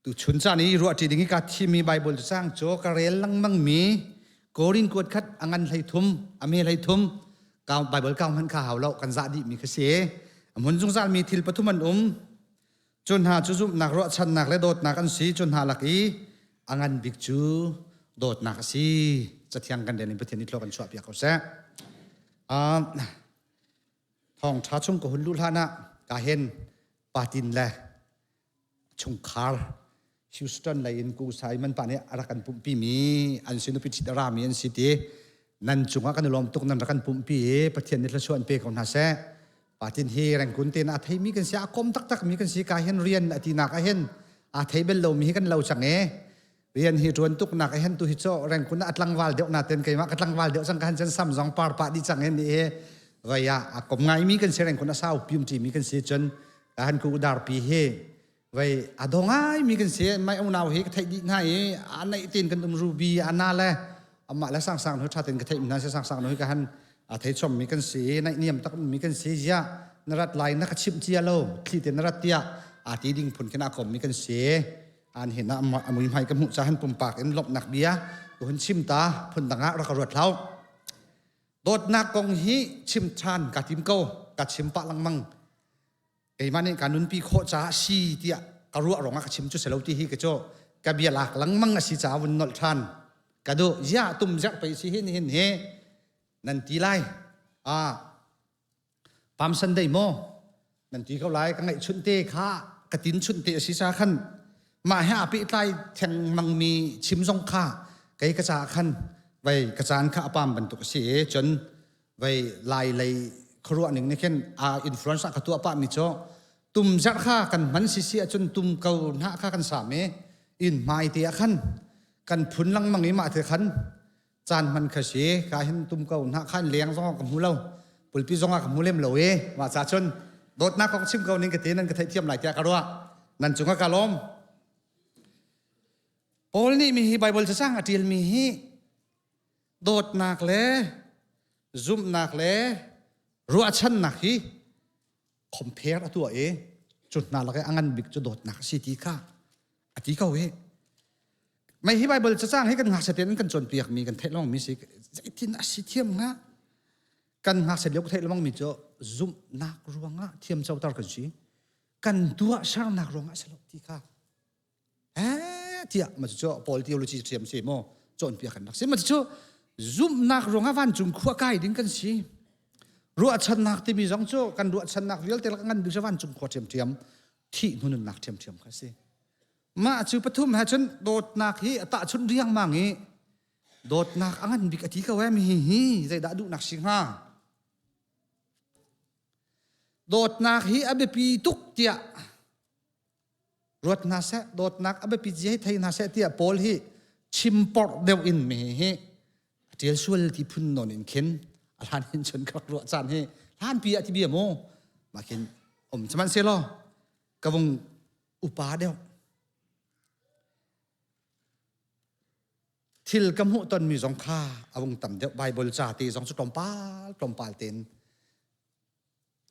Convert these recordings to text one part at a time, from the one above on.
tu chun cha ni ru ati dingi ka thi mi bible sang cho ka rel lang mang mi korin kot khat angan lai thum ame lai thum ka bible ka man kha hawlo kan za di mi kha se mun jung zal mi thil pathuman chun ha chu zum nak ro chan nak le dot nak an si chun ha laki angan bik chu dot nak si chathiang kan den pathian ni thlo kan chwa pia ko se thong tha chung ko hun lu lana ka hen patin la chung khar Houston la in ku sai man pa ne arakan pumpi mi an sinu pi chidara mi an city nan chunga kan lom tuk nan rakan pumpi pathian ni thla chuan pe ko na se patin hi rang kun ten a thei mi kan sia kom tak tak mi kan si ka hen rian ati na ka hen a thei bel lo mi kan lo change rian hi tuan tuk na ka hen tu hi cho rang kun atlang wal deuh na ten kai ma katlang wal deuh sang kan chen sam jong par pa di chang hen ni he vaya a kom ngai mi kan se rang kun a sau pim ti mi kan si chen ka han ku dar pi he vậy adongai mi kan se mai ông nào he thai di ngai anai tin kan ruby ana le amma la sang sang no tha tin ka thai na se sang sang no ka han a thai chom mi kan se nai niam tak mi kan se ya narat lai na ka chim chia lo thli te narat tia a ti ding phun kana kom mi kan se an he na amui mai ka mu cha han pum pak en lop nak bia ko hun chim ta phun danga ra ka rot lau dot na kong hi chim chan ka tim ko ka chim pa lang mang cái mà nên kanun pi kho cha si tia karu ronga ka chim chu selo ti hi ke cho ka bia lak lang mang si cha won nol than ka do ya tum jak pe si hin hin he nan ti lai pam san dei mo nan ti kau lai ka ngai chun te kha ka tin chun te si cha khan ma ha pi tai theng mang mi chim jong kha kai ka cha khan vai ka chan kha pam ban tu si chon vai lai lai khru aning ne ken influence ka tu apa mi cho tum jar kha kan man si si chun tum kau na kha kan sa me in mai ti khan kan phun lang mangi ma the khan chan man kha se ka hin tum kau na khan leng zong ka mu lo pulpi zong ka mu lem lo e wa cha chun dot na kong chim kau ning ka te nan ka thai thiam lai tia ka ro nan chunga ka lom pol ni mi hi bible cha sang atil mi hi dot nak le zum nak le ruwa chan nak hi compare atu e chut na la ka angan bik chu dot nak si ti kha ati ka we mai hi bible cha chang he kan ngak saten kan chon piak mi kan thailong mi si tin asi thiam nga kan ngak sa lok thailong mi cho zum nak ruanga thiam chau tar kan si kan tua sar nak ruanga sa lok ti kha tia ma cho pol theology thiam se mo chon piak kan nak se ma cho zum nak ruanga van chung khwa kai ding kan si ruwa chan nak ti mi jong cho kan ruwa chan nak rial tel ngan bi jawan chung kho thiam thiam thi nun nak thiam thiam kha se ma chu pathum ha chun dot nak hi ata chun riang mangi dot nak angan bi ati ka wa mi hi zai da du nak sing ha dot nak hi abe pi tuk tia rot na se dot nak abe pi je thai na se tia pol hi chimpor deu in mi hi atial sul ti phun non in khen han hin chun ka ro chan he han pi ati bi mo ma kin chaman se lo ka vung upa deu thil kam hu ton mi jong kha awung tam deu bible cha ti jong chu tom pal ten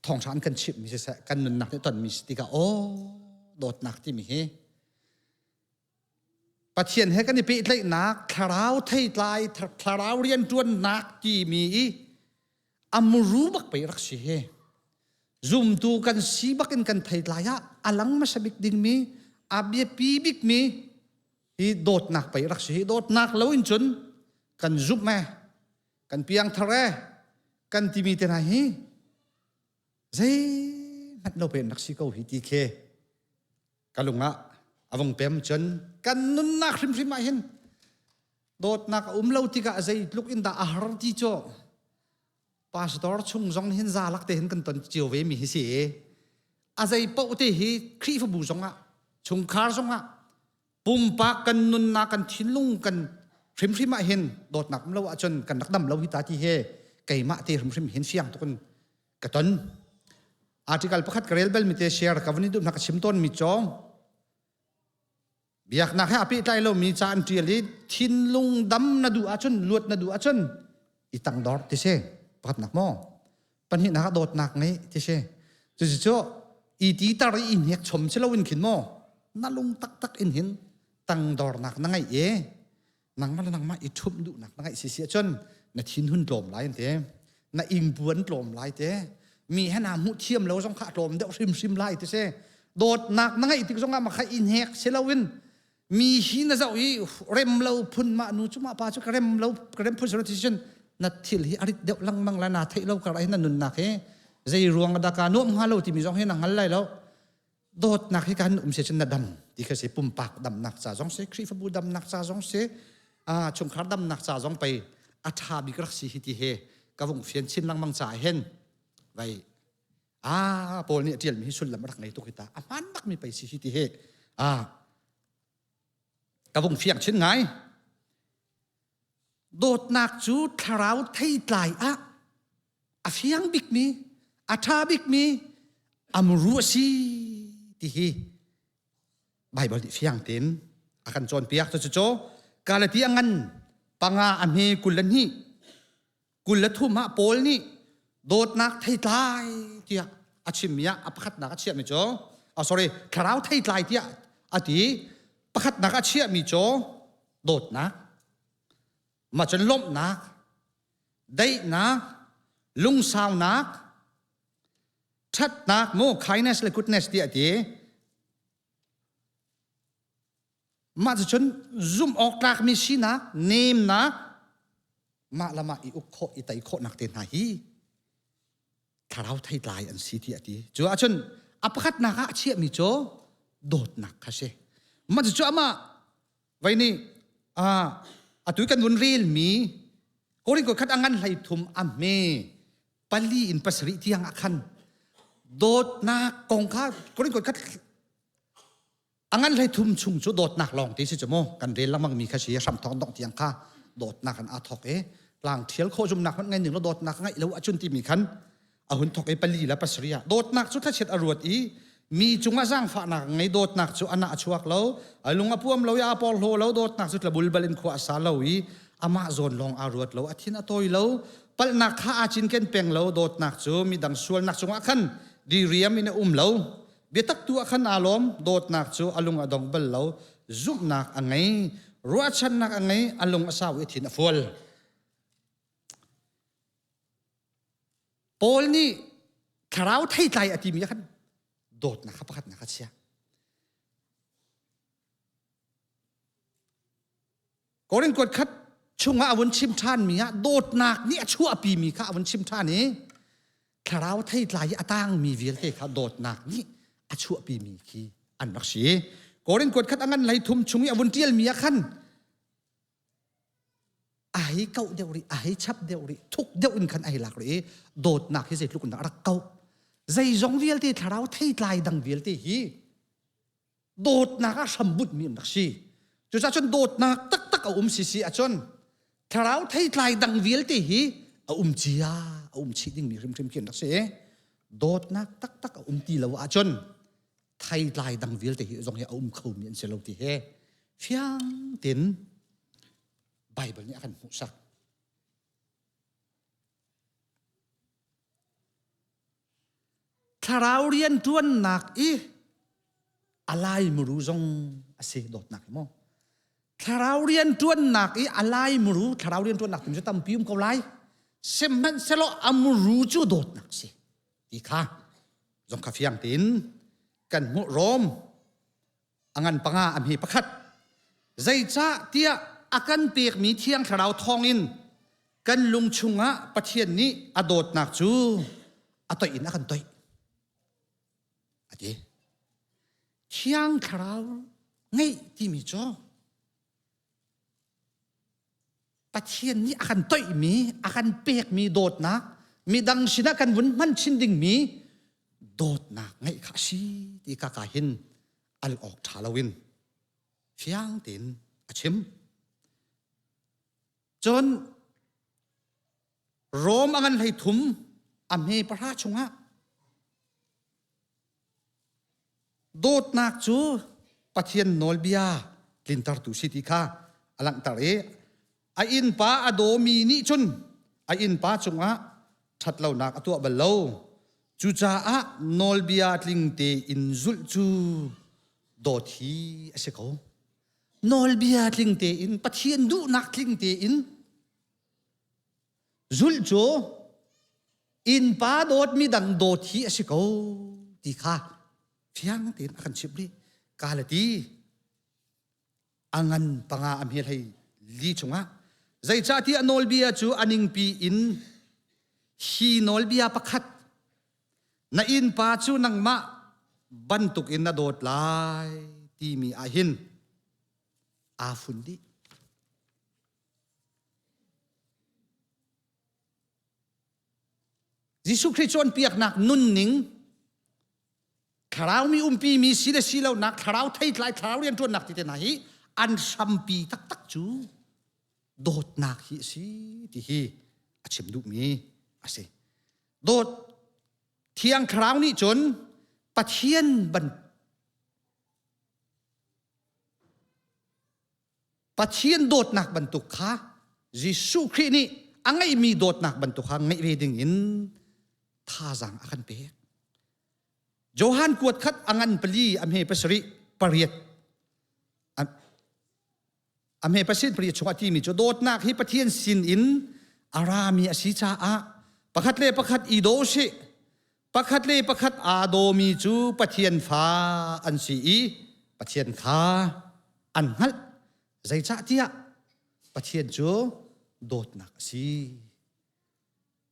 thong chan kan chip mi se kan nun nak ton mi sti ka o dot nak ti mi he pathian he kan ni pi tlai nak tharau thei tlai tharau rian tuan nak ti mi amuru bak pe rak si he zoom tu kan si bakin kan thai laya alang masabik ding mi abye pi bik mi hi dot nak pe rak si dot nak lo in chun kan zoom me kan piang thare kan ti mi te na hi zai mat lo pe nak si ko hi ti khe kalunga awang pem chun kan nun nak rim rim ma hin dot nak lo ti ka zai look in da ahar ti cho pastor chung jong hin za lak te hin kan ton chiu ve mi hi si azai po te hi khri fu bu jong a chung khar jong a pum pa kan nun na kan thinlung kan hrim hrim ma hin dot nak lo a chon kan nak dam lo hi ta ti he kai ma te hrim hrim hin siang to kan ka ton article pakhat karel bel mi te share ka vani du nak chim ton mi chong biak na ha pi tai lo mi chan ti li thinlung dam na du a chon luat na du a chon itang dor ti se pat nak mo pan hi nak dot nak ngai ti se chu chu i ti tar i nek chom chelo win khin mo nalung tak in hin tang dor nak nangai e nang ma I thum du nak nangai si chon na thin hun tlom lai te na ing buan tlom lai te mi hana mu thiam lo jong kha tlom de sim lai te se dot nak nangai tik jong ma kha in hek selawin mi hi na zau I rem lo phun ma nu chuma pa chu rem phun solution na thil hi arit de lang mang la na thei lo ka rai na nun nak he zai ruang da ka nom ha lo ti mi jong he na hal lai lo dot nak hi kan se chen na dam ti kha se pum pak dam nak cha jong se khri fa bu dam nak cha jong se chung khar dam nak cha jong pai atha bi krak si hi ti he ka vong fian chin lang mang cha hen vai pol ni tial mi sul lam rak nei to kita aman nak mi pai si hi ti he ka vong fiang chin ngai dot nak chu tharau thei tlai a fiang bik mi atha bik mi amru si ti hi Bible ti fiang tin akan chon piak to cho kalati angan panga ami kulan hi kulatu ma pol ni dot nak thei tlai tia achimya apakhat nak achia mi cho sorry tharau thei tlai tia ati pakhat nak achia mi cho dot nak ma chen lom nak dai nak lung sao nak that nak mo kindness le goodness tia ti ma chen zoom ok nak mi si nak name nak ma lama I ukho I tai kho nak te na hi tharau thai tlai an si ti ati chu a chen apakhat nak a chia mi cho dot nak kha se ma chu ama vai ni atui kan un ril mi korin ko khat angan hlai thum a me pali in pasri tiang akhan dot na kong kha korin ko khat angan hlai thum chung chu dot nak long ti si chmo kan rel lamang mi kha si ram thong dong tiang kha dot nak an a thok e lang thial kho jum nak ngai ning lo dot nak ngai lo achun ti mi khan a hun thok e pali la pasria dot nak chu tha chet aruat I mi chunga jang fa nak ngai dot nak chu ana achuak lo alunga puam lo ya pol ho lo dot nak chu tlabul balin khwa sa lo I ama zon long aruat lo athin atoi lo pal nak kha achin ken peng lo dot nak chu mi dang sual nak chunga khan di riam in lo betak tu akhan alom dot nak chu alunga dong bal lo zum nak angai ruachan nak angai alung asaw I thin afol Paul ni tharau thei tlai ati mi khan dot na khapakhat na khasia korin kot khat chunga awun chim than mi dot nak ni achu api mi kha awun chim than ni tharau thei tlai atang mi vil te kha dot nak ni achu api mi ki an rak si korin kot khat angan lai thum chungi awun tial mi khan ai kau deuri ai chap deuri thuk deu in khan ai lak ri dot nak hi se luk na rak kau zai zong vial te tharau thei tlai dang vial te hi dot nak a sambut mi nak si chu cha chon dot nak tak a si a chon tharau thei tlai dang vial te hi a chia a chi ding mi rim kian nak se dot nak tak a ti lo a chon thei tlai dang vial te hi zong hi a khau mi an se lo ti he fiang tin Bible ni akan musak tharau rian tuan nak alai muru zong ase dot nak mo tharau rian tuan nak alai muru tharau rian tuan nak tum tam pium ko lai semman selo amuru chu dot nak se ti kha zong kha fiang tin kan mu rom angan panga am hi pakhat zai cha tia akan pek mi thiang tharau thong in kan lung chunga pathian ni adot nak chu atoi in akan toi ati thiang tharau ngai ti mi cho pathian ni akan toi mi akan pek mi dot nak mi dang sina kan vun man chin ding mi dot nak ngai kha si ti ka ka hin al ok thalawin fiang tin achim chon rom angan lai thum amhe para chunga dot nak chu pathian nolbia lintar tu city kha alang tare a in pa adomi ni chun a in pa chunga thatlo nak atu balo chu cha a nolbia tling te in zul chu โดทีอาศัยเขานอลเบียลิงเตอินปะเทียนดูนักลิงเตอินจุลโจอินปาโดดมีดังโดทีอาศัยเขาตีข้าเพียงเตียนอากันชิบลีกาลตีอังันปังอาอเมริลีชงะใจจ่าที่อนอลเบียจูอันิงปีอินฮีนอลเบียปักขัดนาอินปาจูนังมาบันตุกอินนาโดดลายที่มีอาหินอาฟุนดียิสุคริสต์จนเปียกหนักนุ่นหนิงคราวมีปีมีสีเลสีเหล่านักคราวไทยหลายคราวเรียนจนหนักที่ไหนอันสัมปีตักตักจูโดดหนักฮิสิที่ฮีอาชิมดูมีอาศัยโดดเที่ยงคราวนี้จนปะเทียนบันปะเทียนโดดหนักบรรทุกข้ายิสุคริสต์นี่อังไงมีโดดหนักบรรทุกข้าไงเวดิงอินท่าจังอากันเป๊ะโจฮันกวดคัดอังันปลีอเมปัสริปริยตอเมปัสริปริยตชวาที่มีโดดหนักให้ปะเทียนสินอินอารามีอาศิจาอะปะคัดเลปะคัดอีโดชิปะคัดเลปะคัดอาโดมีจูปะเทียนฟ้าอันสีปะเทียนข้าอันฮัลใจจ่าที่อะปะเทียนจูโดดหนักสิ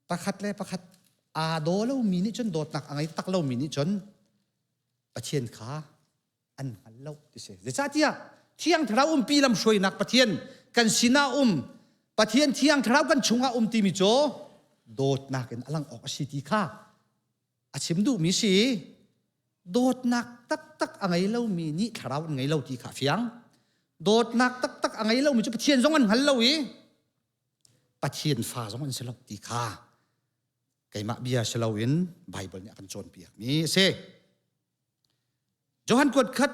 ปะคัดเลปะคัดอาโดแล้วมีนี่จนโดดหนักอะไรตักแล้วมีนี่จนปะเทียนข้าอันฮัลแล้วที่เสียใจจ่าที่อะเที่ยงทราวปีลำช่วยหนักปะเทียนกันสินาปะเทียนเที่ยงทราวกันชุงอาตีมิโจโดดหนักกันอลังออกสิที่ข้าอาชิมดูมีสิโดดหนักตักตักอะไรเล่ามีนี่คราวไงเล่าที่ขาเฟียงโดดหนักตักตักอะไรเล่ามีจุปะเทียนสองอันหันเล่าอีปะเทียนฟ้าสองอันเสลาที่ขาไก่มาเบียเสลาอินไบเบิลเนี่ยกันโจนเปียกมีเซโจฮันกดคัด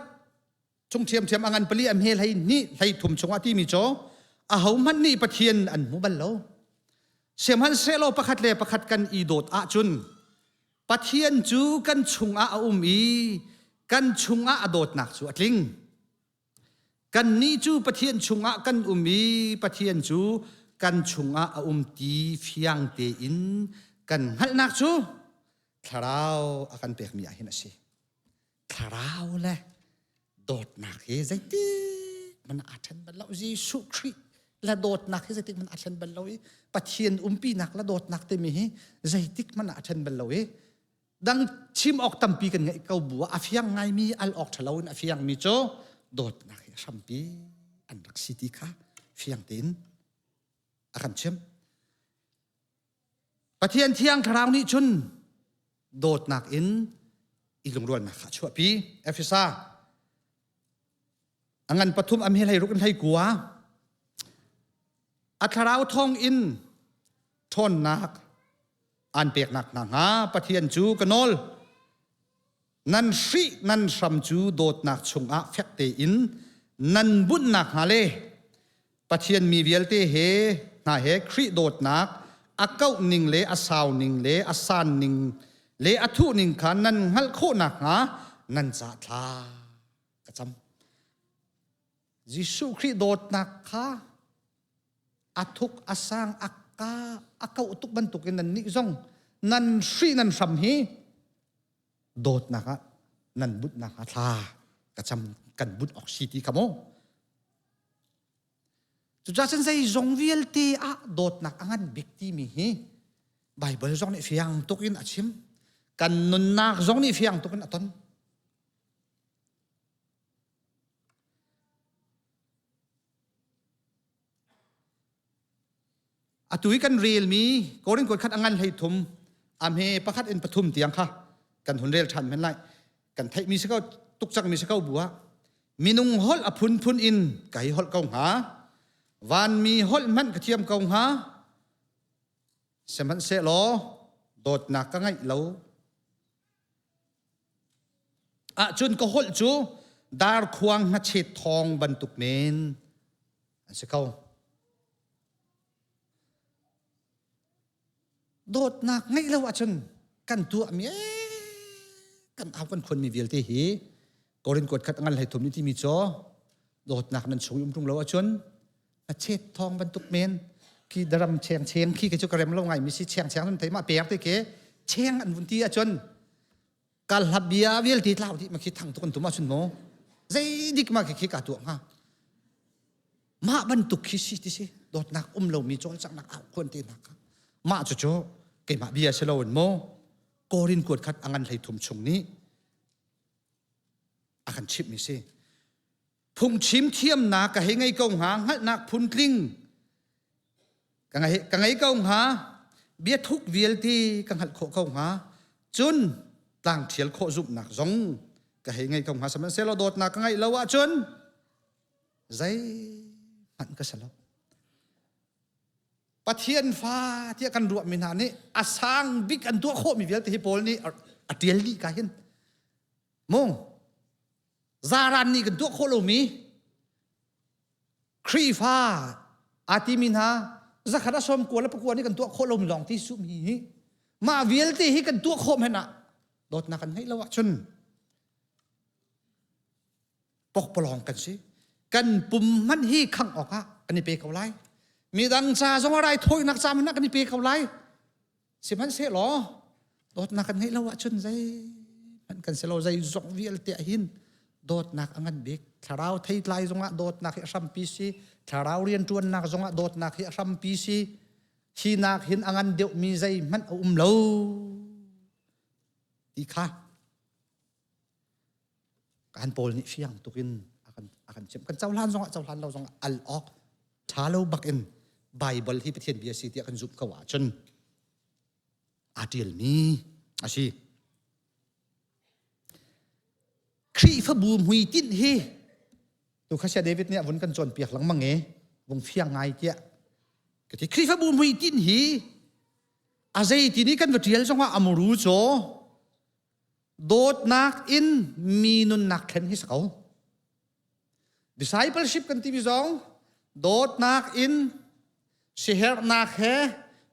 จงเทียมอังันปลีอัมเฮลให้นี่ให้ทุ่มชงอาที่มีโจอาหามันนี่ปะเทียนอันมุบัลโลเสียมันเสลาประคัดเลประคัดกันอีโดดอาจุนปะเทียนจูกันชุงอาอีกันชุงอาโดดหนักจูอัดลิงกันนี่จูปะเทียนชุงอากันอีปะเทียนจูกันชุงอาตีฟียงเตอินกันฮัลนักจูคราวอากันเปียกมีอะไรนะสิคราวเลยโดดหนักเฮ้ยใจติมันอาจจะเป็นเราจีสุครีและโดดหนักเฮ้ยใจติมันอาจจะเป็นเราปะเทียนปีหนักและโดดหนักเต็มเฮ้ยใจติมันอาจจะเป็นเราดังชิมออกตั้มปีกันไงเกาบัวอาฟยังไงมีอัลออกทะเลาอาฟยังมีโจโดดนักชัมปีอันรักสิติค่ะฟียงตินอากันชิมปะเทียนเที่ยงคราวนี้ชุนโดดนักอินอีลงรวนมาขัดชั่วปีเอฟซ่าอังันปฐุมอเมริการุกันให้กัวอัคราวทองอินทนนักอันเปียกหนักหาปะเทียนจูกันนอลนันสีนันสัมจูโดดหนักชงอาเฟกเตอินนันบุญหนักฮาเลปะเทียนมีเวลเตเฮนาเฮครีโดดหนักอาเก้านิงเลอาสาวนิงเลอาสานนิงเลอาทุนิงขันนันฮัลโคหนักฮะนันจัตลากระจำยิสุครีโดดหนักค่ะอาทุกอาสางอากาอาเก้าตุกบรรทุกนันนิจงนันสีนันสัมฮีโดดนักนันบุตรนักทากระจำกันบุตรออกสิที่ขโมจุดจ้าฉันใส่จงเวียลตีโดดนักอันบิกตีมีฮีไบเบิลจงนี่เฟียงตุกินอาชิมกันนุนนักจงนี่เฟียงตุกินอัตนอตุยกันเรียลมีก็เรื่องกดขัดอังันให้ทุ่มอเมประคัดอินปฐุมเตียงค่ะกันหุนเรียลชันเป็นไรกันไทยมีสก้าตุกจักมีสก้าบัวมีนุ่งฮอลอพุนอินไก่ฮอลกงหาวันมีฮอลมันกระเทียมกงหาเสมันเสลอโดดหนักก็ไงเราจุนก็ฮอลจูดาร์ควงหัดเฉดทองบรรทุกเมนสก้าโดดหนักไงเราจนกันตัวมีกันเอาเป็นคนมีเวลที่หี korin kot khat angal hai thum ni ti mi cho dot nak nan chung tung lo achun a chet thong ban tuk men ki daram cheng ki ke chu karem lo ngai mi si cheng nun thei ma per te ke cheng an vun ti achun kal habia vil ti tlau ti ma ki thang tukon tuma chun mo zai dik ma ki ka tu ha ma ban tuk ki si ti si dot nak lo mi chol chak nak kon ti nak ma chu chu ke ma bia se lo mo korin kot khat angan hai thum chung ni akan chip mi si phung chim thiam na ka he ngai kong ha ngal nak phun tling ka ngai kong ha bia thuk vil ti ka ngal kho kong ha chun tlang thial kho zup nak zong ka he ngai kong ha saman selo dot na ka ngai lawa chun zai man ka salo pathian fa ti kan ru min ha ni asang big an tu kho mi vil ti pol ni atiel li ka hin mong zaran ni kan tu kho lo mi khri fa ati min ha zakhara som ko la pakwa ni kan tu kho lo mi long ti su mi ma vil ti hi kan tu kho me na dot na kan ngai lawa chun pok polong kan si kan pum man hi khang ok ha ani pe kau lai mi dang cha zong rai thoi nak cha man kan pe kau lai si man se lo dot na kan ngai lawa chun zai man kan se lo zai zong vil te hin dot nak angan bik tharau thei lai zonga dot nak ram pi si tharau rian tuan nak zonga dot nak ram pi si hi nak hin angan deuh mi zai man lo ti kha kan pol ni fiang tukin akan chem kan chaulan lo zonga al ok thalo bakin bible hi pathian bia si ti akan zup kawa chun atil mi asi khri fa bum hui tin hi tu khasia david ne vun kan chon piak lang mange wong fiang ngai kia ke ti khri fa bum hui tin hi azai ti ni kan vatial zonga amuru cho dot nak in minun nak khen hi sakau discipleship kan ti bi zong dot nak in sheher nak he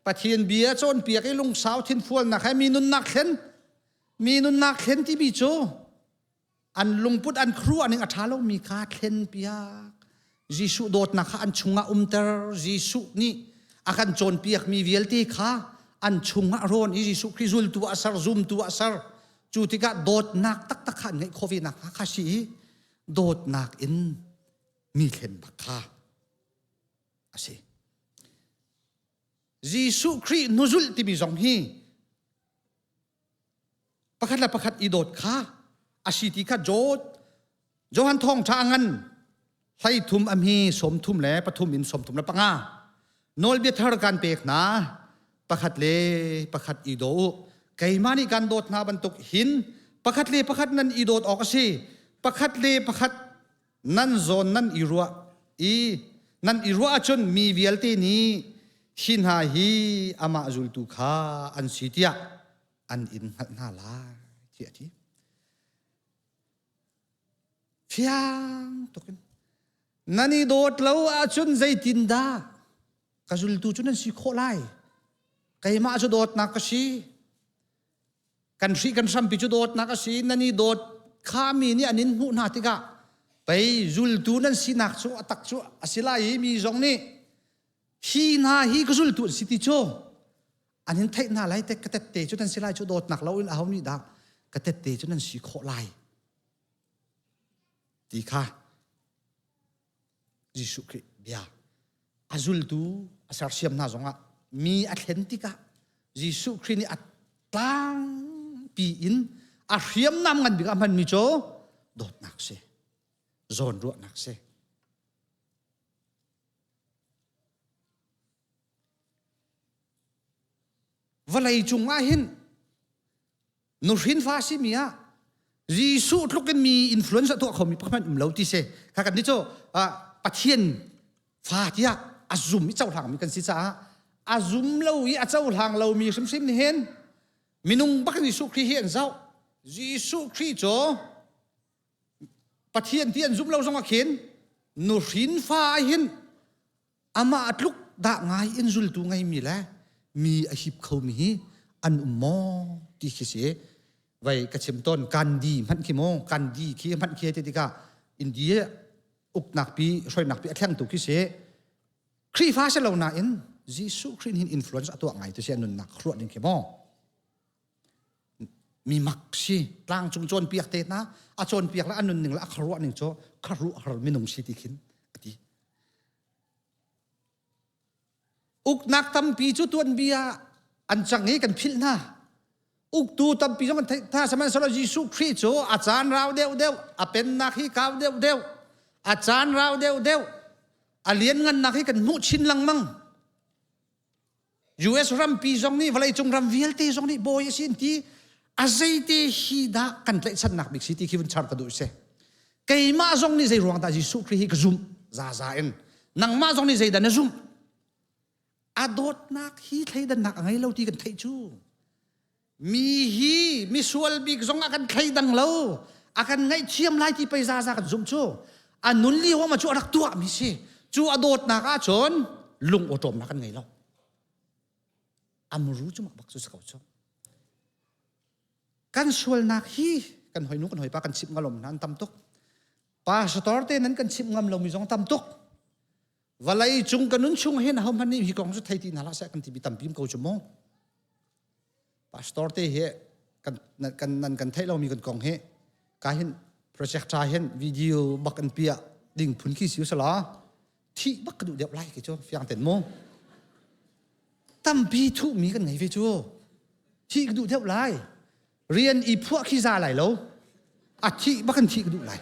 pathian bia chon piak i lung sau thin fual nak he minun nak khen ti bi cho an lungput an khru aning athalo mi kha khen piak jisu dot na kha an chunga umter jisu ni akan chon piak mi velti kha an chunga ron i jisu khrizul tu asar zum tu asar chutika dot nak tak khan ngai khovi nak kha si dot nak in mi khen bakha ase jisu khri nuzul ti bi zong hi pakhat i dot kha asiti kha jot johan thong thangan hlai thum amhi som thum le pathum in som thum la panga nol be thar kan pek na pakhat i do kaimani kan dot na bantuk hin pakhat nan i dot okasi pakhat nan zon nan irua chun mi vialte ni hin ha hi ama zul tu kha an sitia an in na la ti fiang tokin nani dot lo a chun zai tin da kazul tu chun si kho lai kai ma chu dot na ka si kan sam pi chu dot na ka si nani dot kha mi ni anin hu na ti ka pai zul tu nan si nak chu atak chu asila hi mi zong ni hi na hi kazul tu si ti cho anin thai na lai te ka te chu nan silai chu dot nak lo in a hau ni da ka te chu nan si kho lai ti kha jisu kri bia azul tu asar siam na zonga mi authentica jisu kri ni atlang pi in a hiam nam ngan bi man mi cho dot nak se zon ro nak se valai chunga hin nu hin fa si mia jisu tlukin mi influence to khomi pakman lo ti se kha kan ni cho pathian fa tia azum mi chau thang mi kan si cha azum lo i a chau thang lo mi sim ni hen minung bak ni su khri hian zau jisu khri cho pathian tian zum lo zonga khen nu hin fa hin ama atluk da ngai in zul tu ngai mi la mi a hip kho mi an mo ti khi se vậy cái chim tôn can đi mất khi mong can đi khi mất khi thì cả India uk nạc pi rồi nạc pi thang tu khi sẽ khi phá sẽ lâu na in Jesus Christ hin influence atu ngai tu sẽ nun nạc ruột đến khi mong mi mặc si lang chung chôn piak te na a chôn piak la anun ning la kharu ning cho kharu har minung si ti khin ati uk nak tam pi chu tuan bia an chang nge kan phil na uk tu tam pi jong tha saman solo Jesus Christ cho a chan rau deu deu a pen nak hi kaw deu deu a chan rau deu deu a lien ngan nak hi kan mu chin lang mang US ram pi jong ni valai chung ram vial te jong ni boy sin ti azeite hida kan tlai chan nak bik city khivun char ka du se keima jong ni zai ruang ta Jesus Christ hi ka zum za za en nang ma jong ni zai da na zum adot nak hi thai da nak ngai lo ti kan thai chu mi sual bik jong akan thai dang lo akan ngai chiam lai ti pai za za kan zum chu anun li ho ma chu rak tua mi se chu adot nak a chon lung otom na kan ngai lo amru chu mak bak chu sakau chu kan sual nak hi kan hoi nu kan hoi pa kan chip ngalom nan tam tok pastor te nan kan chip ngam lo mi jong tam tok valai chung kanun chung hen hom hani hi kong chu thai ti nala sa kan ti bi tam pim ko chu mo pastor te he kan nan kan thai lo mi kan kong he ka hin project cha hen video bak an pia ding phun ki siu sala thi bak du dep lai ke chu fiang ten mo tam bi thu mi kan ngai ve chu thi du dep lai riêng y phua khi ra lại lâu, à chị bắt cần chị đủ lại,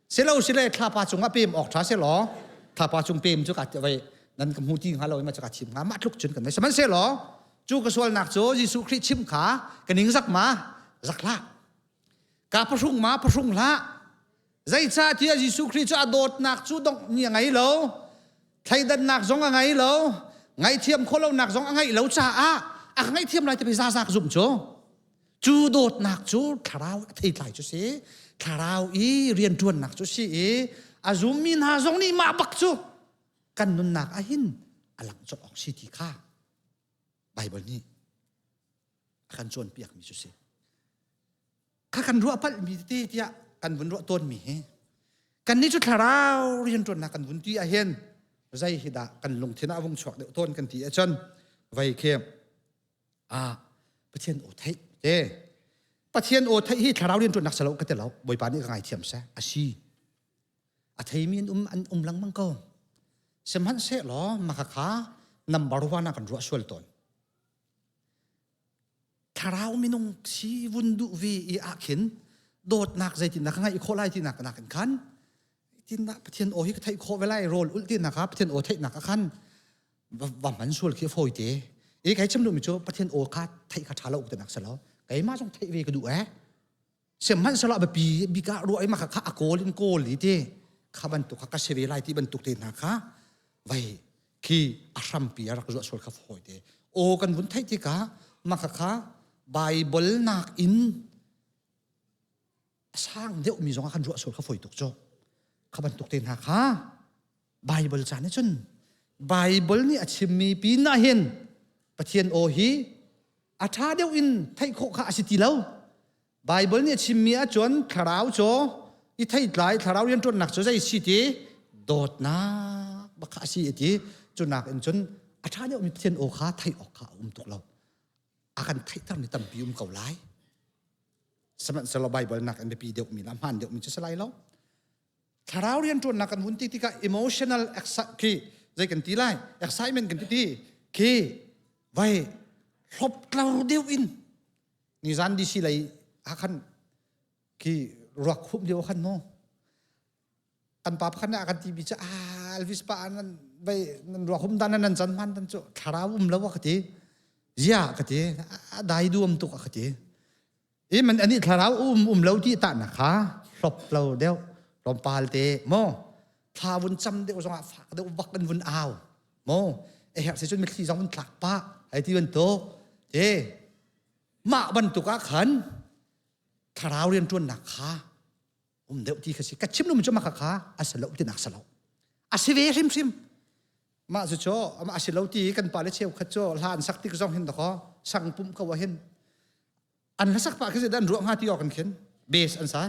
sẽ lâu sẽ lại thà pa chung áp em ọc trả sẽ lo, thà pa chung em cho cả vậy, nên cầm hũ tiền hà lâu mà cho cả chim ngã mắt lúc chân cần này, sao sẽ lo, chú cái số nạc số Jesus Christ chim khá, cái nín giặc lá, cả pa sung lá, dây cha thì Jesus Christ cho đột nạc chú động như ngày lâu, thay đần nạc giống ngày lâu, ngày thiêm khô lâu nạc giống ngày lâu cha à ngày thiêm lại thì phải ra dùng chỗ chú đột nạc chú thảo thì lại chú xí thảo ý riêng chuồn nạc chú xí à zoom min ha giống ni mà bạc chú cần nun nạc ahin alang cho ọc xí thì kha Bible ni kan chuồn piak mi chú xí kha kan ruộng pal mi ti tia kan vun ruộng tôn mi he kan ni chú thảo riêng chuồn nạc kan vun ti ahin dây hi da kan lung thina vung chuak de tôn kan ti a chân vậy kia àประเทศโอไทยประเทศโอไทยที่ถ้าเราเรียนจนนักสลบก็จะเราบ่อยปานนี้ก็ไงเทียมซะอาชีอาไทยมีอันลังมังก็สมัยเสร็จหรอมาขานับบารุวานากันรัวส่วนตนถ้าเรามีนงชีวุนดุวีอีอาขินโดดหนักใจที่นักไงอีโคไลที่หนักกันขันที่นักประเทศโอที่ไทยโคเวลาโรลอุลที่นะครับประเทศโอไทยหนักขันว่ามันส่วนเขียวโฟยเตอีกไอ้จำนวนมิโจประเทศโอคาไทยคาชาลาอุตนักสลาไอ้มาจงไทยเวกดูเสมันสลาแบบบีการัวไอ้มาข้าโกลินโกลีเต้ข้าบรรทุกข้าเสวีไลที่บรรทุกเต้นนะคะไว้คีอารัมปีอารักจวดสวดข้าโฟยเต้โอกันบุญไทยที่ข้ามาข้าไบเบิลนักอินสร้างเดี๋ยวมีจงข้าจวดสวดข้าโฟยตุกโจข้าบรรทุกเต้นนะคะไบเบิลจานนี่จนไบเบิลนี่อาจจะมีปีน่าเห็นประเทศโอฮีอาชาเดียวอินไทยโคข้าสิติแล้วไบเบิลเนี่ยชิมมีอาจวนขราวโจอีไทยหลายขราวเรียนจนหนักโจใจสิติโดดนะบักข้าสิติจนหนักอินจนอาชาเดียวมีประเทศโอข้าไทยออกข้าตุกเราอาการไทยตั้งในตั้งปีเก่าหลายสมัยสลบไบเบิลหนักอันเป็นปีเดียวมีลำพันเดียวมีจะสลายแล้วขราวเรียนจนหนักกันวุ่นที่ก็ emotional คือใจกันตีไล่ excitement กันที่คือไว้รบเราเดียวอินนิรันดร์ดิสิเลยอาคันคือรักคุบเดียวขันโนอันป้าขันเนี่ยอาคันที่บิจาลวิสปานันไปนันรักคุบด้านนั้นจันมันดันโจขาราวแล้วว่าคดียากคดีได้ดูมตุกคดีมันอันนี้ขาราวแล้วที่ตานะคะรบเราเดียวรบปาลเตโมทาวุนจำเดียวสงฆ์ฝากเดียววักกันวุนอ้าวโมเฮ้ยสิ่งที่มีที่สองวุนหลักป้าไอ้ที่วันโตมาบรรทุกขันถ้าเราเรียนจนหนักขาเดี๋ยวที่เขาสิกัดชิมนุ่มจะมาขาอาศัยเราที่หนักสลาวอาศัยเวริมมาสุดโจมาอาศัยเราที่กันป่าเลเชียวขัดโจลานสักที่ก็ต้องเห็นต่อเขาสั่งปุ่มเขาว่าเห็น อันละสักปะก็จะดันรวมหาที่ออกกันเข็นเบสอันซะ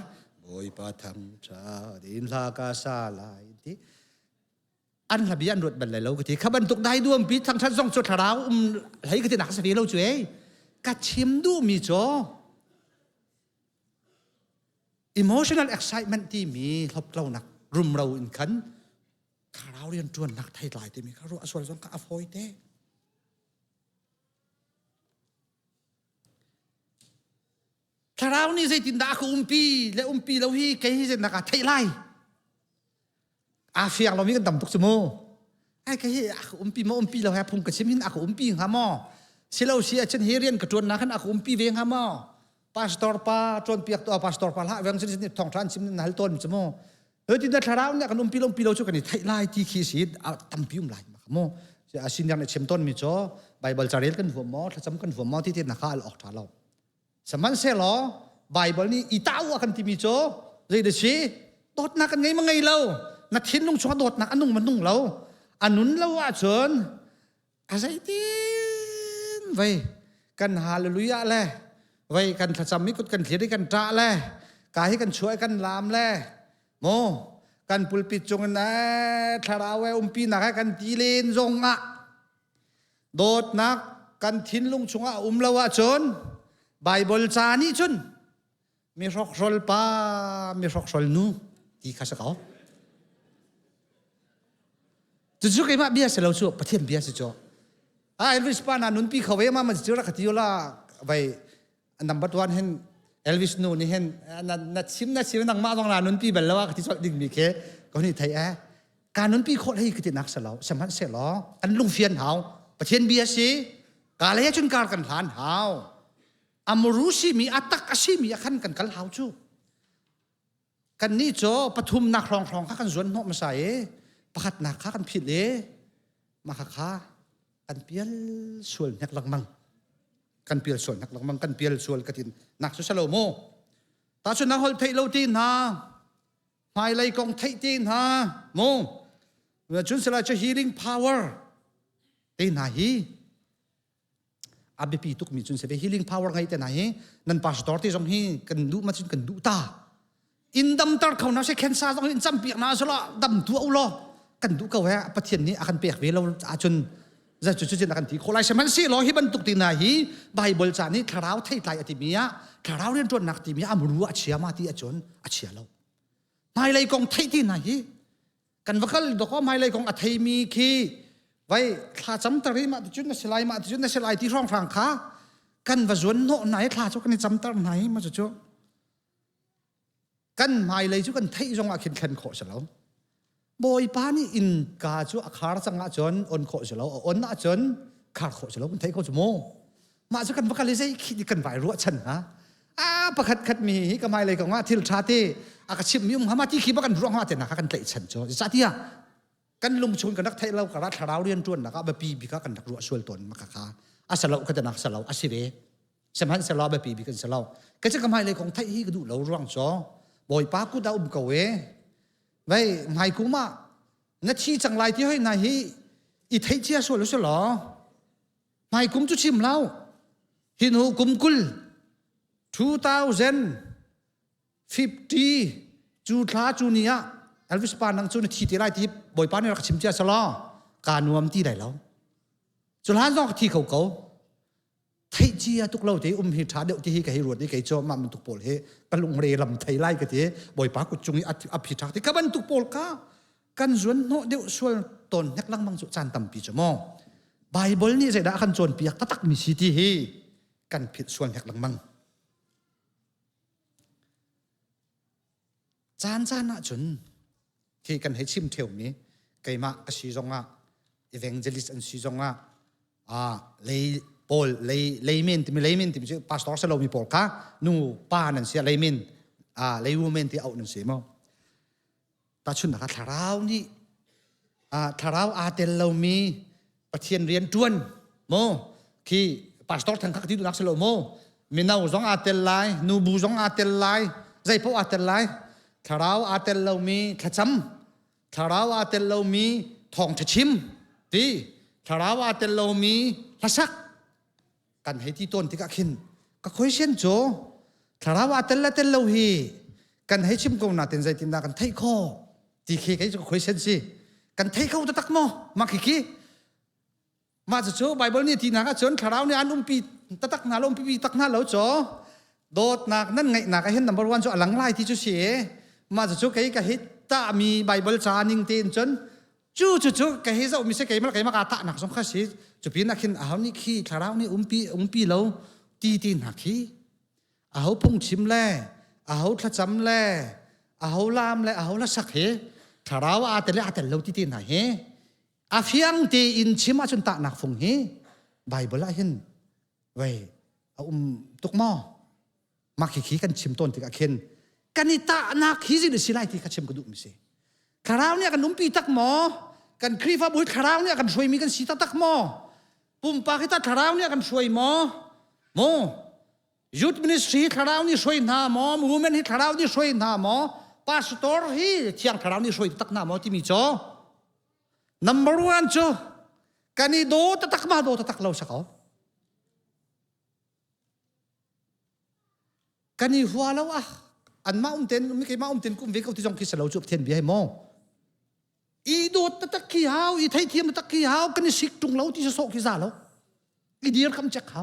บอยปะทำชาดินลากาซาลายที่อันละบีอันรวดบันเลยเราก็ที่ขบันตุกได้ด้วยปีทั้งชั้นส่งจุดหาราวไหลก็ที่หนักสักทีเราช่วยกัดชิมดูมีจ่อ emotional excitement ที่มีเราเราหนักรุมเราอินขันข้าเราเรียนจวนหนักไทยหลายที่มีข้ารู้อสวรรค์ก็อภัยเต้ข้าเรานี่ใส่ตินดาคือปีและปีเราฮีเกย์จะหนักไทยไล่อาเฟียงเรามีกันดำทุกสมอไอ้เกย์ปีมาปีเราแฮพุ่งกระชิมินปีหามอเสเราเสียฉันเรียนกระจวนนักขันปีเวงหามอพาสตอร์ป้าจนเปียกตัวพาสตอร์ป้าละเวงสินี่ทองทรานชิมนั่นหัลต้นสมอที่นั่นข้าเราเนี่ยกันปีเราช่วยกันนี่ไทยไล่ที่ขี้สีดตั้มพิมไล่มาขโมจะอาศินยังในเชมต้นมีจ่อไบเบิลจารีกันหัวมอถ้าจำกันหัวมอที่นักข่าวออกท่าเราสมันเสลอไบเบิลนี่อีตาวกันที่มีจ่อเรื่องเดชีโดดนักกันไงมั้งไงเรานักทิ้งลงชัวโดดนักอันนุ่งมันนุ่งเราอันนุนเราว่าจนอะไรที่ไว้กันฮาเลลูยาเลยไว้กันถ้าจำมิกุดกันเขียนกันจ้าเลยกายกันช่วยกันลามเลยโมกันปุลปิดจงนะทาราวเอปีนักกันตีเลนจงอ่ะโดดนักกันทิ้งลงชัวเราว่าจนไบเบิลจานี่จนมีรอกโซลป้ามีรอกโซลนูที่ข้าศึกเขาจุดสุดที่มาเบียร์เราชัวประเทศเบียร์สิจ่อเอลวิสป้านานุนปีเขาเวมามันจะรักที่อยู่ละไปนัมเบอร์วันเห็นเอลวิสนูนี่เห็นนัดชิมนังมาตรงนานุนปีเบลล์ว่าที่สุดดิ่งมีแค่ก็นี่ไทยการนุนปีโคตรให้คือที่นักสลาวสมัครเสลออันลุงเฟียนหาวประเทศเบียร์สิการเลี้ยจนการกันฐานหาวอามรุสิมีอัตตักสิมีขันกันกัลหาวจูกันนี่จ่อปฐุมนักครองข้ากันส่วนนกมาใส่ประคัดนักข้ากันผิดเลยมาข้ากันเปียลส่วนนักลังมังกันเปียลส่วนนักลังมังกันเปียลส่วนกระถินนักสุสโลโมตาส่วนนักฮอลไทยเราตีนฮะไม่ไล่กองไทยตีนฮะโมเมื่อจุนสลายจะ healing power ตีนฮะฮีอาบีปีตุกมีจุนเสด็จ healing power ไงแต่ไหนนั่นพาสตอร์ที่ตรงนี้กันดูมาจุนกันดูตาอินดำตาเขาหน้าเช็คแคนซ่าตรงนี้จำเปียกหน้าสละดำตัวอุลอกันดูเขาแหวะประเทศนี้อาการเปียกเวลาอาจนจะจุดๆอาการที่คนไรสมันสิรอให้บรรทุกตีนาฮีไบเบิลจานี่คราวไทยไทยอธิมียะคราวเรียนจนนักตีมียะมรู้อาเชียมาที่อาจนอาเชียเราไม่เลยกองไทยที่ไหนกันว่าเขาดอกว่าไม่เลยกองอาไทยมีคีไว้ข้าจำตรีมาจุดนั่นสลายมาจุดนั่นสลายที่ร่องฟังข้ากันว่าส่วนโน่ไหนข้าจุกันจำตรไหนมาจุดกันไม่เลยจุกันไทยจงอาขินขันโคเสลาบอยป้านี่อินกาจุอาคาร์สังอาจนอนโคเสลาอนอาจนขาโคเสลาคนไทยเขาจะโมมาจุกันว่ากันเลยใช่คิดกันไหวรู้ฉันฮะประคัดมีก็ไม่เลยก็ว่าที่ชาติอากาศชิมยุ่งหามาที่คิดว่ากันรู้ว่าแต่หนักกันเตะฉันจ่อจะที่กันลุมชนกันนักไทยเรากับรัฐเราเรียนจวนนะครับแบบปีบีก็กันนักรัวส่วนตนมาค่ะอาสลาก็จะนักสลาอาศิเวสมัยสลาแบบปีบีกันสลาก็จะกำไมเลยของไทยฮีก็ดูเราร่างจ่อบอยป้ากูดาวกเวไว้ไม่กูมานัดชี้จังไรที่ให้นายฮีอีไทยเจ้าส่วนรู้สึกหรอไม่กุมจุชิมเล่าหินหูกุมกุล2050จูท้าจูเนียเอลวิสปานังจูนทีที่ไรที่บอยป้านี่รักชิมเจ้าสลาการนวมที่ไหนแล้วจุลฮันนอกที่เขาไทยเจียตุกเราที่หิทาเดียวที่กับฮิรวดที่กับโจมันตุกโปลเฮกันลงเรลำไทยไล่กันที่บอยป้ากุจุงอภิชาที่กับมันตุกโปลก้ากันส่วนโนเดียวส่วนตนนักลังมังสุจานตั้มปีจมอไบเบิลนี่จะได้ขันจวนเปียกตักมีสิทธิเฮกันผิดส่วนนักลังมังจานน่ะจนที่กันให้ชิมเที่ยวนี้ไก่มากสีจงอ่ะอีเวนเจลิสอันสีจงอ่ะเลยปอลเลยเมนที่มีเลยเมนที่มีพาสตอร์เซโลมีปอลค่ะนูป้านั่นเสียเลยเมนเลยวูเมนที่เอานั่นเสียมั้งแต่ชุนนะครับทาราวนี่ทาราวอาเตลเรามีประเทศเรียนจวนโมที่พาสตอร์ทางข้างที่ดูนักเซโลโมมีน่าจงอาเตลไลนูบูจงอาเตลไลใจพวกอาเตลไลทาราวอาเตลเรามีขจำทาราวอาเตลเรามีทองชิมที่ทาราวอาเตลเรามีทัศักกันให้ที่ต้นที่ก็ขึ้น ก็คุยเช่นโจถ้าเราว่าเต้นละเต้นเราฮีกันให้ชิมกูน่าเต้นใจตินนากันไทยข้อตีเคกันจะคุยเช่นสิกันไทยเข้าตะตักโมมาขี้มาจะโจไบเบิลนี่ทีนักจนถ้าเราเนี่ยอันปีตะตักนาลปีตักนาเราโจโดดนักนั่นไงนักเห็นนัมเบอร์วันโจหลังไล่ที่จุเสียมาจะโจไก่ก็เห็นตามีไบเบิลจานิงเต้นจนจู่ไก่เห็นจะมีเสกไก่มาไก่มากาตะนักสมข้าศึกจะเป็นนักเห็นเอานี่ขี้ถ้าเราเนี่ยปีเราตีนักขี้เอาพุ่งชิมแล่เอาทัดจำแล่เอาลามแล่เอาละสักเหถ้าเราอาแต่เราตีนักเหอาเฟียงตีอินชิมาจนตะนักฟงเหไบเบิลเห็นไว้เอาตุกหม้อมาขี้กันชิมต้นที่กะเข็นกันนี่ตะนักขี้สิเดสิไลที่กะชิมกระดูกมิเสคราวเนี่ยกันปีตักหม้อกันครีฟ้าบุยคราวเนี่ยกันช่วยมีกันสีตักหม้อปุ่มปากที่ตัดคราวเนี่ยกันช่วยหม้อยุทธมินิสทรีคราวนี่ช่วยหน้าหม้อมูเมนที่คราวนี่ช่วยหน้าหม้อพาสตอร์ฮีเที่ยงคราวนี่ช่วยตักหน้าหม้อที่มีจ่อ number one จ่อกันนี่โดตักมาโดตักเราสักเอากันนี่หัวเราอันมาเต็นไม่เคยมาเต็นกุ้งเวกเอาที่จงคิดเราจุดเทียนเบียให้หม้ออีโดตักขี้หาวอีไทยเทียมตักขี้หาวกันนี่สิกจุงเราที่จะโศกที่ซาเราอีเดียร์คำจักเขา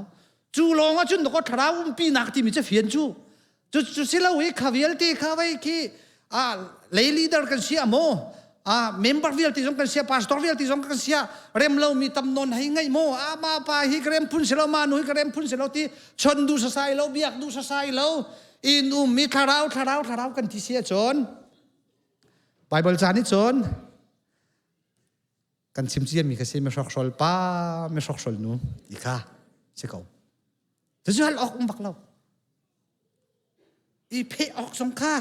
จู่ลงจุนก็ทราวปีนักที่มีจะเฟียนจู่สิเราเวข้าเวลตีข้าไว้ที่เลยลีดเดอร์กันเสียโมเมมเบอร์เวลที่จงกันเสียพาสตอร์เวลที่จงกันเสียเริ่มเรามีตำนนให้ไงโมมาไปฮิกเริ่มพุ่นเสเรามาหนุ่ยก็เริ่มพุ่นเสเราที่ชนดูสายเราเบียกดูสายเราอินมีทราวกันที่เสียจนไบเบิลจานี่จนกันชิมเสียมีกระเสียไม่ชอกชอลป้าไม่ชอกชอลนู้อีกค่ะเสียเขาจะจะออกบักเราอีเพออกสงค่า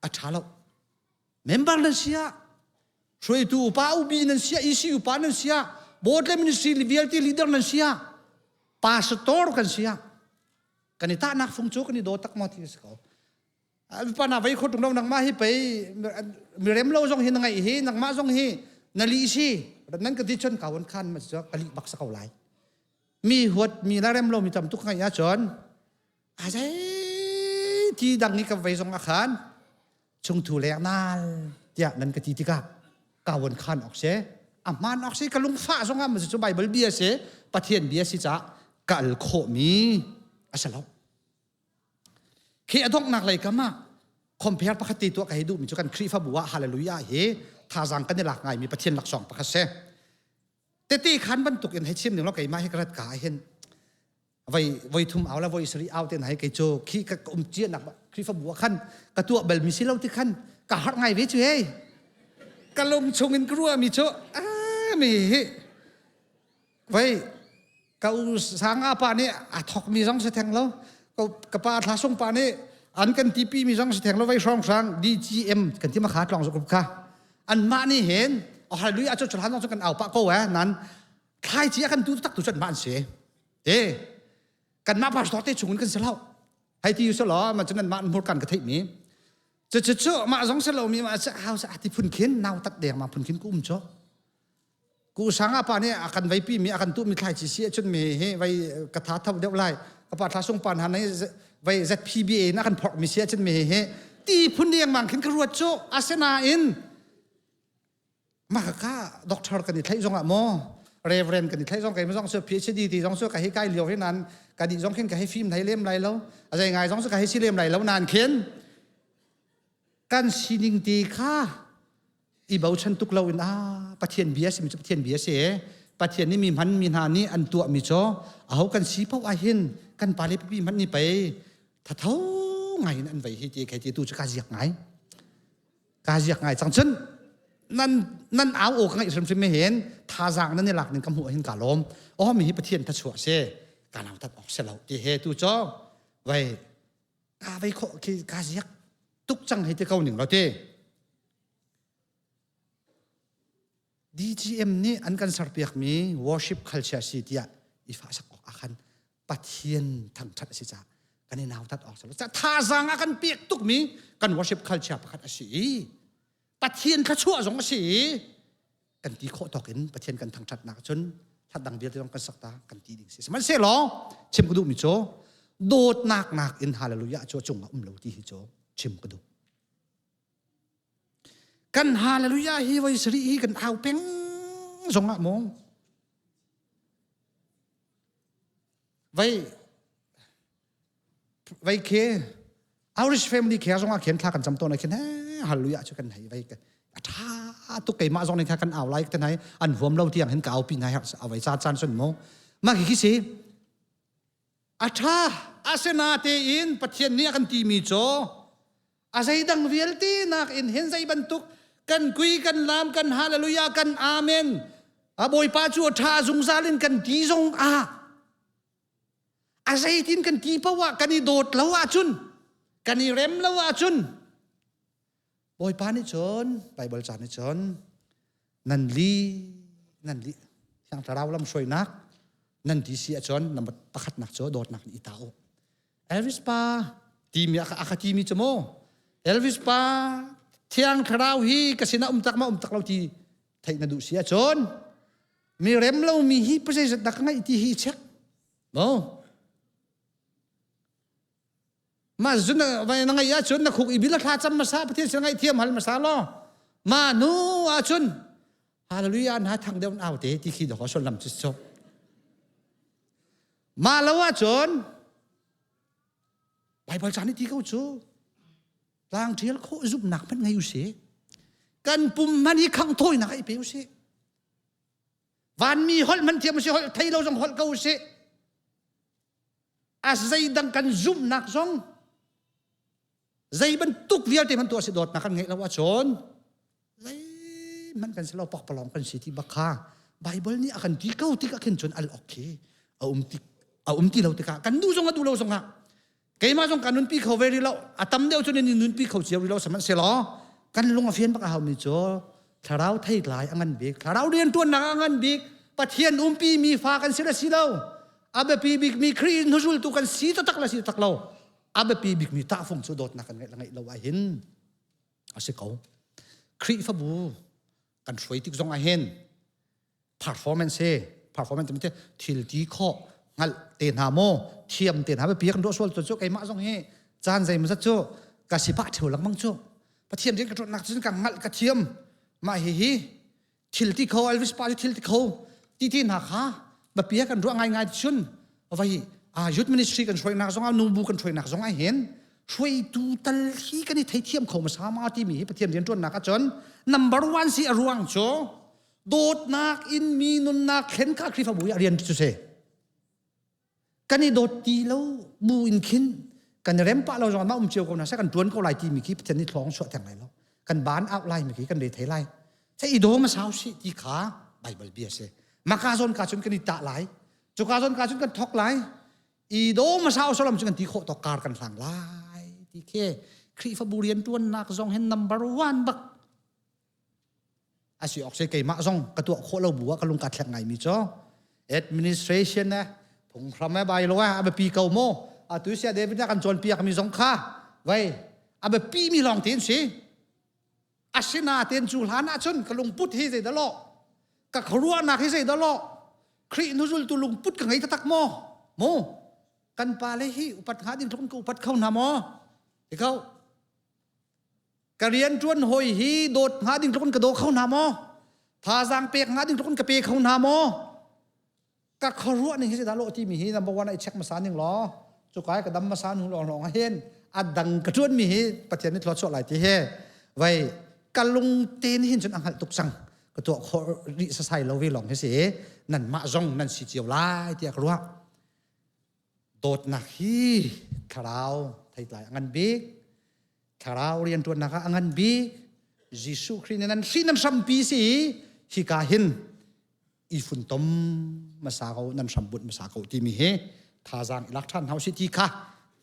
อาชาเราเมมเบอร์นั่นเสียช่วยดูป้าอุบีนั่นเสียอีซีอุปานั่นเสียโบสถ์เลมินิสทรีลิเวลที่ลีดเดอร์นั่นเสียพาสตอร์กันเสียกันนี่ตานักฟงโจกันนี่โดตักมาที่สเขาปานาไว้คนตรงนั้นนักมาให้ไปมีเร็มเราจงเห็นยังไงเห็นนักมาจงเห็นนาลีซีนั้นก็ที่ชนเขาวันคันมันจะกะลิบักสเขาไหลมีหัวมีนาเร็มเรามีจำทุกข์ไงยาจนอะไรที่ดังนี้กับไว้ทรงอาคารชงถูแรงนั่นเจ้านั่นก็ที่กาวันคันออกเสียมันออกเสียกะลุงฟ้าทรงอ่ะมันจะใบเบลเบียเสียปะเทียนเบียสิจ้ากะลโคมีอาศัยเราเขียดงนักเลยกันมาคอมเพลปกติตัวกันให้ดูมีจุกันครีฟ้าบัวฮาเลลูยาเฮท่าจังกันในหลักไงมีปะเทียนหลักสองปะคัสเซแต่ตีขันบรรทุกยังให้ชิมหนึ่งเราไก่มาให้กระดกาเห็นไว้ทุ่มเอาแล้วไว้สรีเอาเต็นให้ไก่โจขี้กระเจียนักครีฟ้าบัวขันกระตัวเบลมีสิเราที่ขันกะฮัดไงเวช่วยกะลงชงเงินกลัวมีโจมีไว้กะอุสางอาปานี่ทอกมีสองเสถียงแล้วกะปาทาส่งปานี่อันกันทีปีมีสองเสถียงแล้วไว้ช่องสาง DGM กันที่มาขาดลองสกุลค่ะอันมานี่เห็นฮาเลลูยาจุดจุดหันต้องกันเอาปะโก้แหวนั้นใครเชี่ยกันดูตักตุจนบ้านเสียกันมาพาสตอร์เตชงกันเสร็จแล้วให้ที่อยู่เสร็จแล้วมันจะนั่นมาหมดกันกระทิมีจะมาสองเสร็จแล้วมีมาจะเอาจะที่พุ่นเข็นนาวตัดเดียงมาพุ่นเข็นกุ้มจ้ะกูสังอาปาเนี่ยอาการไว้ปีมีอาการตู้มีใครจีเสียจนมีให้ไว้กระทาเท่าเดียวไรกระปาทาส่งปานหันให้ไว้ ZPBA นักการพอกมีเสียจนมีให้ตีพุ่นเดียงมังเข็นกระรัวโจอาเซนาอินมาค่ะด็อกเตอร์กันดิไทยจงอะโมเรเวรนกันดิไทยจงกันไม่ต้องเสือ PhD ที่จงเสือกันให้ใกล้เลี้ยวให้นั้นกันดิจงเข็นกันให้ฟิล์มไทยเล่มไรแล้วอะไรไงจงเสือกันให้ซีเล่มไรแล้วนานเข็นกันซีนิงตีค่ะอีบ่าวฉันตุกเราอินปะเทียนเบียสิมีปะเทียนเบียเสียปะเทียนนี่มีมันมีนานี่อันตัวมีจ่อเอากันสีเพราะว่าเห็นกันปาเลปีมันนี่ไปถ้าเท่าไงนั่นไว้ให้เจ๊ใครเจ๊ตู้จะกาเสียกไงจังฉันนั่นเอาโอกไงสมไม่เห็นท่าจางนั่นในหลักหนึ่งกำหัวเห็นกาลมมีปะเทียนทัชวเสการเอาตัดออกเสร็จแล้วที่เฮตู้จ่อไว้โคกาเสียกตุกจังให้เจ้าหนึ่งเราเจ้ DGM นี่อันกันสับเปียกมี worship culture สิที่อีฟ้าสักออกอาคันปะเทียนทั้งชัดสิจ้ากันในนาวตัดออกสแล้วจะท่าจางอาคันเปียกตุกมีกัน worship culture ประคัดสิปะเทียนขชั่วสองสิกันตีโคตอกเห็นปะเทียนกันทั้งชัดนักจน ถ้าดังเบียร์ที่ต้องกันสักตากันตีดิ่งสิมันเสียหรอชิมกระดูมิโจโดดนักอินฮาเลลูยาโจจงเราที่ฮิโจชิมกระดูกันฮาเลลูยาฮิไว้สรีฮิกันเอาเป็งสงมงไว้เคเอาริชเฟมลี่เคสงเขียนท่ากันจำตัวในเขียนฮาเลลูยาช่วยกันให้ไว้กันถ้าตุกไก่มาจงในท่ากันเอาไลค์กันไหนอันหัวเราที่อย่างเห็นเก่าปีไหนเอาไว้จานส่วนมงมากี่สิถ้าอาเซนาเตอินปัจเจียนนี้กันตีมีโจอาศัยดังเวลตีนักอินเห็นใจบรรทุกกันคุยกันลามกันฮาเลลูยากันอาเมนบอยป้าชัวท่าสงสารกันตีทรงอาศัยทินกันตีเพราะว่ากันนี่โดดแล้วว่าจุนกันนี่เร็มแล้วว่าจุนบอยป้านี่จนไปบริจาคนี่จนนันลีช่างเราลำช่วยนักนั่นที่เสียจนนำมาประคัดนักโจโดดนักอีตาโอเอลวิสป้าทีมีอาคาทีมีจโมเอลวิสป้าเที่ยงคราวฮีกสินะตักเราทีไทยนาดูเสียจนมีเร็มเรามีฮีประเสริฐดักไงที่ฮีเช็คโมมาจุนไปนั่งยาจุนนักขุกอีบิลท่าจำมาซาประเทศยังไงเทียมหันมาซาล้อมาหนูอาจุนฮาเลลูยาหาทางเดินเอาเตะที่ขี้ดอกชนลำจิตโจมาแล้วว่าจนไปบริจาคนี่ที่เขาโจลางเทียลเขาจุบหนักเป็นไงอยู่เสียกันปุ่มมันอีขังถ้อยหนักไอ้เปียวเสียวันมีฮอลมันเทียมเสียฮอลไทยเราส่งฮอลเขาเสียอาศัยดังกันจุบหนักส่งใจบรรทุกเวียที่มันตัวสิโดดหนักกันไงแล้วว่าจนมันกันสิเราปอกปลองกันสิที่บักคาไบเบิลนี่อากันที่เขาที่ก็เขียนจนอัลโอเคเอาที่เราติกากันดูส่งกันดูเราส่งอ่ะเกยมาส่งกันนุนปีเขาเวรีเราตั้มเดียวจนนี่นุนปีเขาเสียวเราสมันเสียหรอกันลงอาเฟียนบักเอาไม่จ่อถ้าเราไทยหลายอันเบกถ้าเราเรียนตัวหนักอันเบกปะเทียนปีมีฟ้ากันเสียสิเราอาเบปีบิกมีครีนนุจุลตุกันสีตักละสีตักเราอาเบปีบิกมีตาฟงสุดโดดนักกันไงเราเห็นอาศัยเขาครีฟบูกันช่วยติ๊กส่งอาเห็นperformance มันจะทิลตีข้องั้นเตียนหาโมเทียมเตียนหาไปเปียกันด้วยส่วนตัวโจไอ้มาส่งเฮจานใจมันจะโจกสิบะเถื่อนหลังมังโจปะเทียมเด็กกระโดดหนักจนกังงัดกระเทียมมาเฮีทิลตีเขาเอลวิสปาทิลตีเขาที่หนักฮะแบบเปียกันด้วยง่ายชุนเอาไว้ยุทธมินิสทรีกันช่วยนักส่งเอานูบูกันช่วยนักส่งไอเห็นช่วยดูตัลฮีกันนี่ไทยเทียมเขามาสามารถที่มีปะเทียมเรียนจนนักจน number one สิอรวงโจโดดนักอินมีนุนนักเข็นข้าคริฟบุยเรียนจุเสกันนี่โดดตีแล้วบูอินขินกันเร็มปะเราจอนมาเชียวกันนะใช่กันจวนเขาไล่ตีมีกี้เจนนี่ท้องสวดแทงไหนแล้วกันบ้านเอาไล่มีกี้กันเลยไทยไล่ใช่อีโดมาสาวสิที่ขาไบเบิลเบียเสมากาซอนกันนี่ตะไล่จุกาซอนกันทอกไล่อีโดมาสาวสลัมกันที่โคตการกันหลังไล่ที่เคคริฟบุเรียนจวนนักจงเห็น number one บักอาศัยออกเสียงเกี่ยมาส่งกระตัวโคเราบัวกระลุงกัดแหงไงมีจ้อ administration นะผมทำไม่ใบเลยว่าอาเบปีเก่าโมตัวเสียเดวิดนักกันจนปีกมีสงค่าไว้อาเบปีมีลองเตียนสิอาศินาเตียนจูหานาชนกระลุงพุทธให้ใจตลอดกับขรัวนักให้ใจตลอดครีนุจุลตุลุงพุทธกันไงตะตักโมกันปาเลยฮิอุปัฏหาดินทุนกูอุปัฏเข้าหน้าโมที่เขากเรียนจวนหอยฮีโดดหาดิ่งทุกคนกระโดดเข้าหน้าโมทาจางเปียกหาดิ่งทุกคนกระเปียกเข้าหน้าโมก็เขารู้นี่คือดาโลที่มีฮีนับวันไอเช็คมาสานยังล้อจุกายกับดำมาสานหงหลงเห็นอัดดังกระจวนมีฮีประเทศนี้ทอดสดหลายที่เฮไว้กันลงเตนหินจนอังหัดตุกสังกระตัวขริสไซเราวิหลงให้เสียนั่นมาจงนั่นสิเจียวไล่ที่กรู้โดดนักฮีคราวไทยหลายอันบิ๊กถ้าเราเรียนตัวนักอันบียิสุคริสต์นั้นสิ่งนั้นสัมปีสิฮิกาหินอีฟุนตมมาสาวนั้นสัมบุญมาสาวที่มีเฮท่าจางหลักฐานเฮาสิที่ค่ะ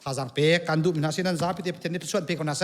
ท่าจางเปกันดูมินาสินั้นจะพิเศษพิเศษส่วนเปกันนะเส